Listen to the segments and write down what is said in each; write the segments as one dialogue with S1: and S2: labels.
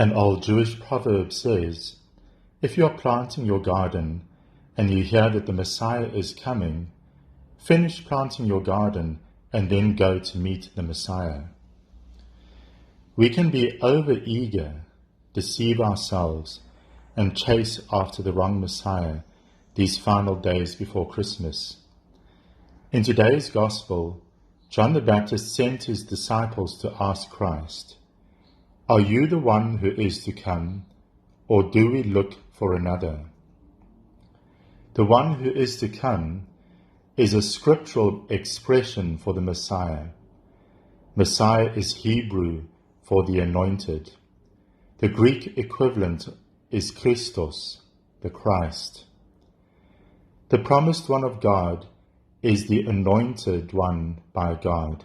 S1: An old Jewish proverb says, if you are planting your garden and you hear that the Messiah is coming, finish planting your garden and then go to meet the Messiah. We can be over-eager, deceive ourselves, and chase after the wrong Messiah these final days before Christmas. In today's Gospel, John the Baptist sent his disciples to ask Christ, "Are you the one who is to come, or do we look for another?" The one who is to come is a scriptural expression for the Messiah. Messiah is Hebrew for the anointed. The Greek equivalent is Christos, the Christ. The promised one of God is the anointed one by God,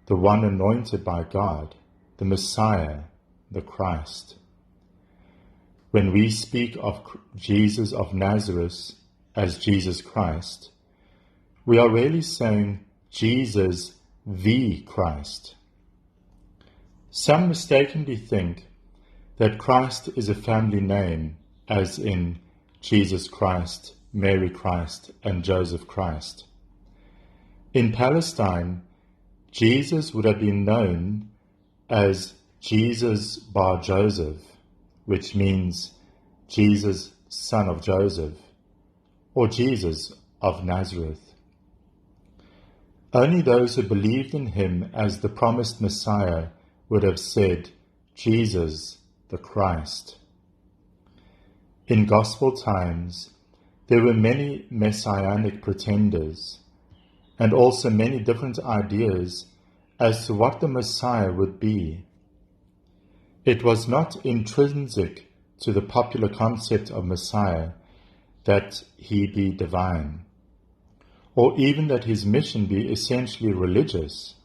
S1: the one anointed by God, the Messiah, the Christ. When we speak of Jesus of Nazareth as Jesus Christ, we are really saying Jesus the Christ. Some mistakenly think that Christ is a family name, as in Jesus Christ, Mary Christ, and Joseph Christ. In Palestine, Jesus would have been known as Jesus bar Joseph, which means Jesus, son of Joseph, or Jesus of Nazareth. Only those who believed in him as the promised Messiah would have said, Jesus, the Christ. In Gospel times, there were many messianic pretenders, and also many different ideas as to what the Messiah would be. It was not intrinsic to the popular concept of Messiah that he be divine, or even that his mission be essentially religious.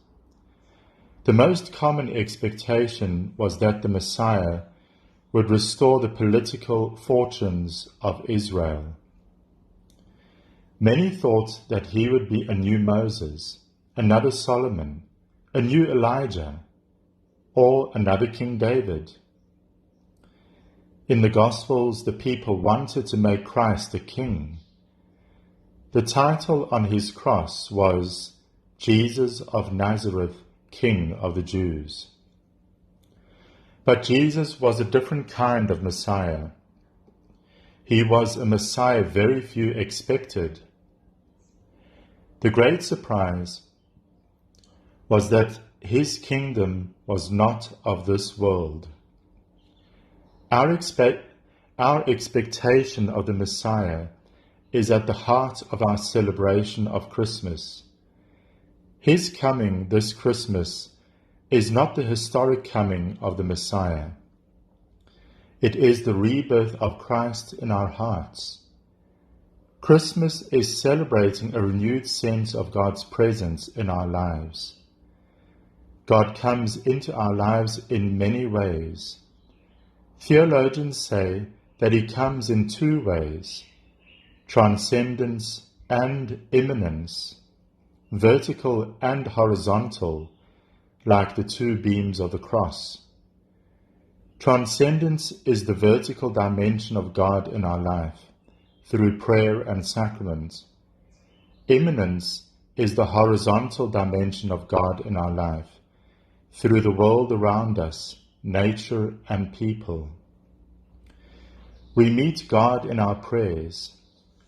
S1: The most common expectation was that the Messiah would restore the political fortunes of Israel. Many thought that he would be a new Moses, another Solomon, a new Elijah, or another King David. In the Gospels, the people wanted to make Christ a king. The title on his cross was Jesus of Nazareth, King of the Jews. But Jesus was a different kind of Messiah. He was a Messiah very few expected. The great surprise was that his kingdom was not of this world. Our expectation of the Messiah is at the heart of our celebration of Christmas. His coming this Christmas is not the historic coming of the Messiah. It is the rebirth of Christ in our hearts. Christmas is celebrating a renewed sense of God's presence in our lives. God comes into our lives in many ways. Theologians say that he comes in two ways: transcendence and immanence, vertical and horizontal, like the two beams of the cross. Transcendence is the vertical dimension of God in our life, through prayer and sacrament. Immanence is the horizontal dimension of God in our life, through the world around us, nature and people. We meet God in our prayers.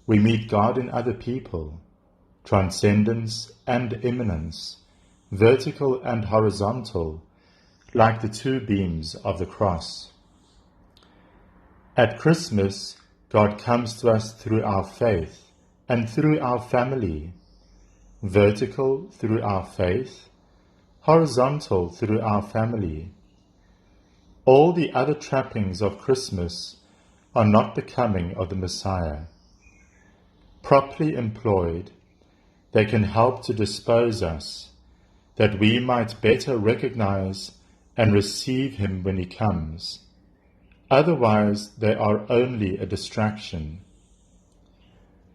S1: We meet God in other people. Transcendence and immanence, vertical and horizontal, like the two beams of the cross. At Christmas, God comes to us through our faith and through our family, vertical through our faith, horizontal through our family. All the other trappings of Christmas are not the coming of the Messiah. Properly employed, they can help to dispose us, that we might better recognize and receive him when he comes. Otherwise, they are only a distraction.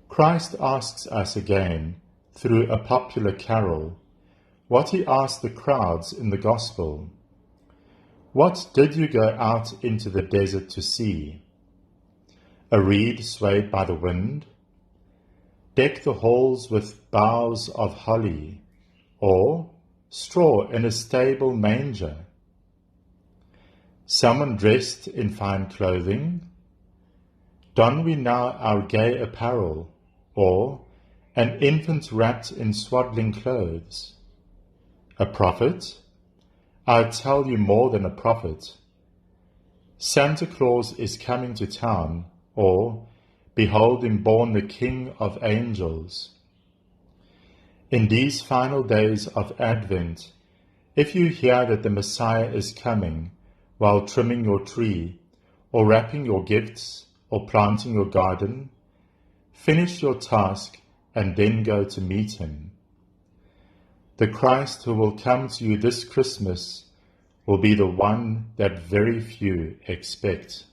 S1: Christ asks us again, through a popular carol, what he asked the crowds in the Gospel. What did you go out into the desert to see? A reed swayed by the wind? Deck the halls with boughs of holly, or straw in a stable manger? Someone dressed in fine clothing? Don we now our gay apparel, or an infant wrapped in swaddling clothes? A prophet? I tell you more than a prophet. Santa Claus is coming to town, or, behold him born the King of angels. In these final days of Advent, if you hear that the Messiah is coming while trimming your tree, or wrapping your gifts, or planting your garden, finish your task and then go to meet him. The Christ who will come to you this Christmas will be the one that very few expect.